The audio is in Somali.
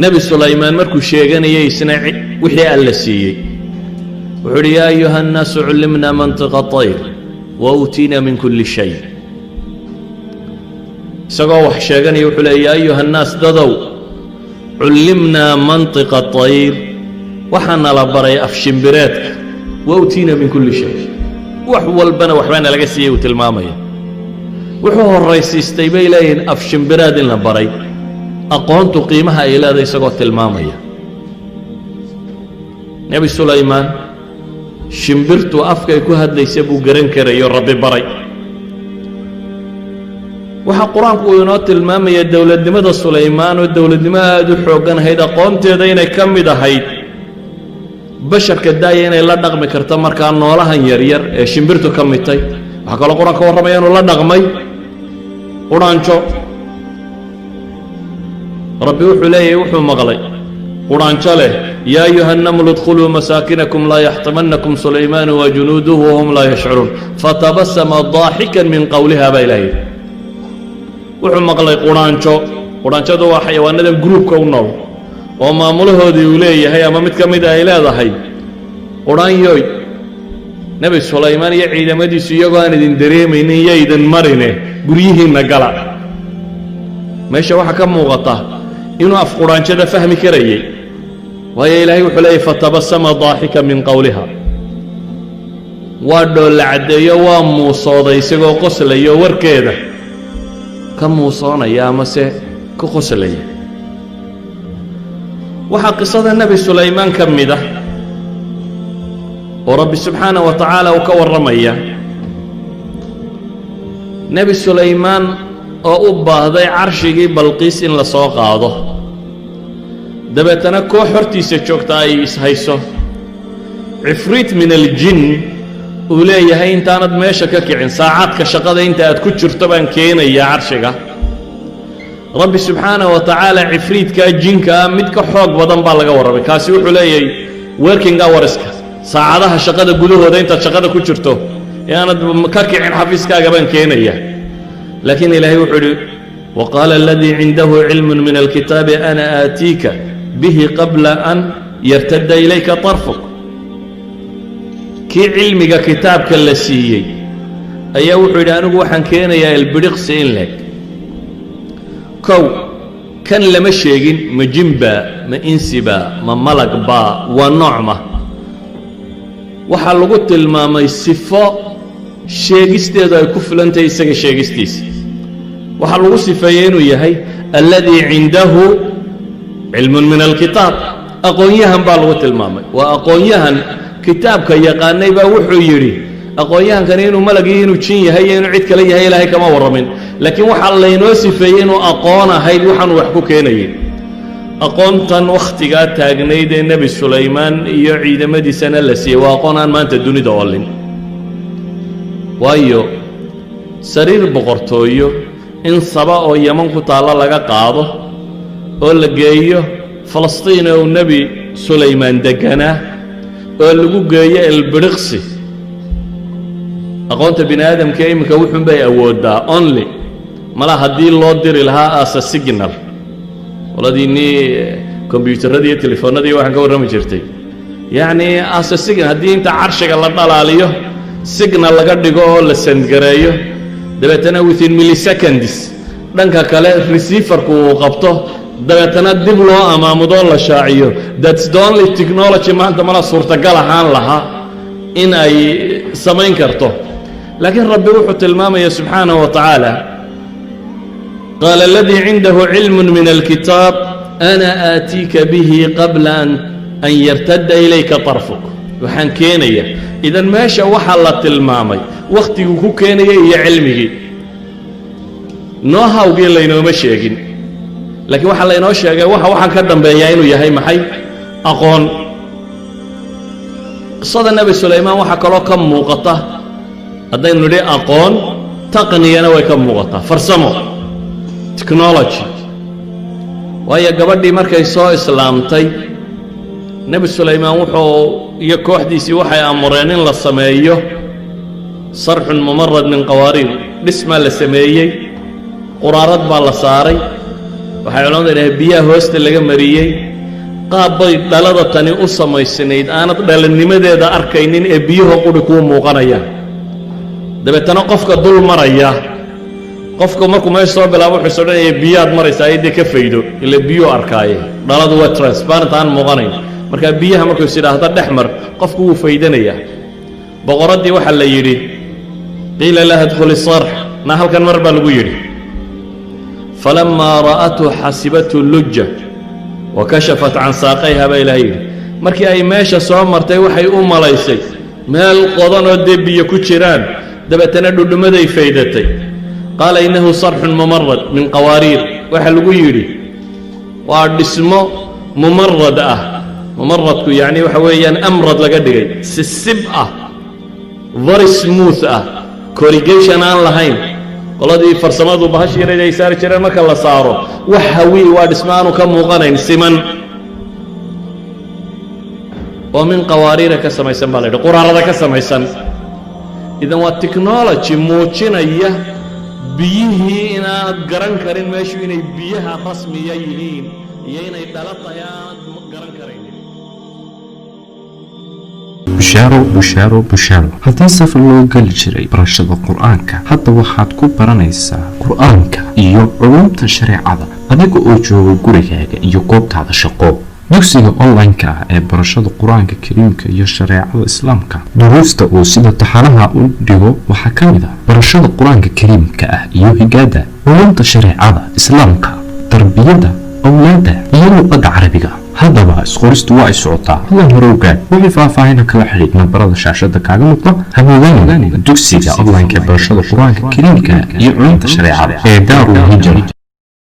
nebi sulaymaan markuu sheeganayay isna wixii alla siiyey wuxuu yidhi yaa ayuha annaasu cullimnaa mantiqa tayr wa uutiina min kulli shay isagoo wax sheeganaya wuxuu leeya yaa ayuha annaas dadow cullimnaa mantiqa tayr waxaana la baray afshimbireedka wa uutiina min kulli shay wax walbana waxbaana laga siiyey uu tilmaamaya wuxuu horraysiistay bay leeyihiin afshimbireed in la baray aqoontu qiimaha ay leedahay isagoo tilmaamaya nebi sulaymaan shimbirtu afkay ku hadlaysa buu garan karayo rabbi baray waxaa qur-aanku uu inoo tilmaamaya dowladnimada sulaymaan oo dowladnimo aad u xooggan ahayd aqoonteeda inay ka mid ahayd basharka daaya inay la dhaqmi karto markaa noolahan yaryar ee shimbirtu ka midtay waxaa kaloo qur-aanka warramaya inuu la dhaqmay qudhaanjo rabbi wuxuu leeyahay wuxuu maqlay qudhaanjo leh yaa ayuha nnamlu idkhuluu masaakinakum laa yaxtamannakum sulaymaanu wa junuuduhu wahum laa yashcuruun fatabasama daaxikan min qowliha baa ilaahay wuxuu maqlay qudhaanjadu waa xayawaanadan gruubka u nool oo maamulahoodii uu leeyahay ama mid ka mid ay leedahay qudhaanyoy nebi sulaymaan iyo ciidamadiisu iyagoo aan idin dareemaynin iyo idin marine guryihiinna gala meesha waxaa ka muuqata inuu af qudhaanjada fahmi karayay waayo ilaahay wuxuu leeyahy fatabasama daaxika min qowliha waa dhoolla caddeeyo waa muusooday isagoo qoslayo warkeeda ka muusoonaya amase ka qoslaya waxaa qisada nebi sulaymaan ka mid ah oo rabbi subxaanaه wa tacaala uu ka warramaya nebi sulaymaan oo u baahday carshigii balqiis in la soo qaado dabeetana koox hortiisa joogta ay ishayso cifriit min aljin uu leeyahay intaanad meesha ka kicin saacaadka shaqada inta aad ku jirto baan keenayaa carshiga rabbi subxaanaه wa tacaala cifriidkaa jinkaa mid ka xoog badan baa laga warramay kaasi wuxuu leeyahay working hourska saacadaha shaqada gudahooda intaad shaqada ku jirto ee aanad ka kicin xafiiskaaga baan keenaya laakiin ilaahay wuxuu yidhi waqaala aladii cindahu cilmun min alkitaabi ana aatiika bihi qabla an yartadda ilayka طarfuk kii cilmiga kitaabka la siiyey ayaa wuxuu yidhi anigu waxaan keenayaa ilbidhiqsi in leeg kow kan lama sheegin ma jinba ma insiba ma malagba waa noocma waxaa lagu tilmaamay sifo sheegisteedu ay ku filantahay isaga sheegistiisa waxaa lagu sifeeyey inuu yahay alladii cindahu cilmun min alkitaab aqoon-yahan baa lagu tilmaamay waa aqoon-yahan kitaabka yaqaanay baa wuxuu yidhi aqoon-yahankani inuu malag iyo inuu jin yahay iyo inuu cid kale yahay ilaahay kama warramin laakiin waxaa laynoo sifeeyey inuu aqoon ahayd waxaanu wax ku keenayay aqoontan wakhtigaa taagnayd ee nebi sulaymaan iyo ciidamadiisana la siiyey waa aqoon aan maanta dunida oolin waayo sariir boqortooyo in saba oo yaman ku taalla laga qaado oo la geeyo falastiin oo nebi sulaymaan degganaa oo lagu geeyo elbidhiqsi aqoonta bini aadamka iminka wuxuun bay awooddaa only mala haddii loo diri lahaa as a signal oladiinnii kombyuutarradii iyo telefoonnadii waxaan ka warrami jirtay yacnii as a signal haddii inta carshiga la dhalaaliyo signal laga dhigo oo la sandgareeyo dabeetana within milliseconds dhanka kale receiverku uu qabto dabeetana dib loo amaamudoo la shaaciyo that's the only technology maanta mana suurtagal ahaan lahaa in ay samayn karto laakiin rabbi wuxuu tilmaamaya subxaanaه wa tacaala qaala aladii cindahu cilmu min alkitaab ana aatiika bihi qabla an yartadda ilayka طarfuk waxaan keenaya idan meesha waxaa la tilmaamay wakhtiguu ku keenaya iyo cilmigii noo hawgii laynooma sheegin laakiin waxaa laynoo sheegay waxaan ka dambeeyaa inuu yahay maxay aqoon qisada nebi sulaymaan waxaa kaloo ka muuqata haddaynu nidhi aqoon taqniyana way ka muuqataa farsamo technology waayo gabadhii markay soo islaamtay nebi sulaymaan wuxuu iyo kooxdiisii waxay amureen in la sameeyo sarxun mumarad min qawaariir dhismaa la sameeyey quraarad baa la saaray waxay culamadu yidhahdeen biyaha hoosta laga mariyey qaab bay dhalada tani u samaysnayd aanad dhalanimadeeda arkaynin ee biyuhu quri kuu muuqanayaan dabeetana qofka dul maraya qofka markuu meesha soo bilaabo wuxuu soo dhanaya biyaad maraysaa ayadii ka faydo ila biyuu arkaaye dhaladu waa transparent aan muuqanayn marka biyaha markuu is yidhaahdo dhex mar qofku wuu faydanayaa boqoraddii waxaa la yidhi qiila laha dkhuli sarx na halkan mar baa lagu yidhi falamaa ra'atu xasibatu luja wa kashafat can saaqayha baa ilaah yidhi markii ay meesha soo martay waxay u malaysay meel qodanoo dee biyo ku jiraan dabeetana dhudhumaday faydatay qaala innahu sarxun mumarad min qawaariir waxaa lagu yidhi waa dhismo mumarad ah mumaradku yacni waxa weeyaan amrad laga dhigay sisib ah very smooth ah corrugation aan lahayn qoladii farsamadu bahash yareed ay saari jireen marka la saaro wax hawi waa dhismo aanu ka muuqanayn siman oo min qawaariira ka samaysan baa la yidhi quraarada ka samaysan idan waa technology muujinaya biyihii inaad garan karin meeshu inay biyaha rasmiya yihiin iyo inay dhala tahay aanad garan karaynin bushaaro haddii safar loo geli jiray barashada qur-aanka hadda waxaad ku baranaysaa qur-aanka iyo culumta shareecada adiga oo jooga gurigaaga iyo goobtaada shaqo dugsiga online-ka ah ee barashada qur-aanka kariimka iyo shareecada islaamka duruusta uu sida taxanaha u dhigo waxaa ka mid ah barashada qur-aanka kariimka ah iyo higaada culumta shareecada islaamka tarbiyada awlaada iyo luqadda carabiga haddaba isqoristu waa ay socotaa hadan hore ogaad wixii faahfaahina kala xidhiid nambarada shaashada kaaga muuqda hamoodaan dugsiga online-ka ee barashada qur-aanka kariimka iyo culumta shareecada ee daarul hijra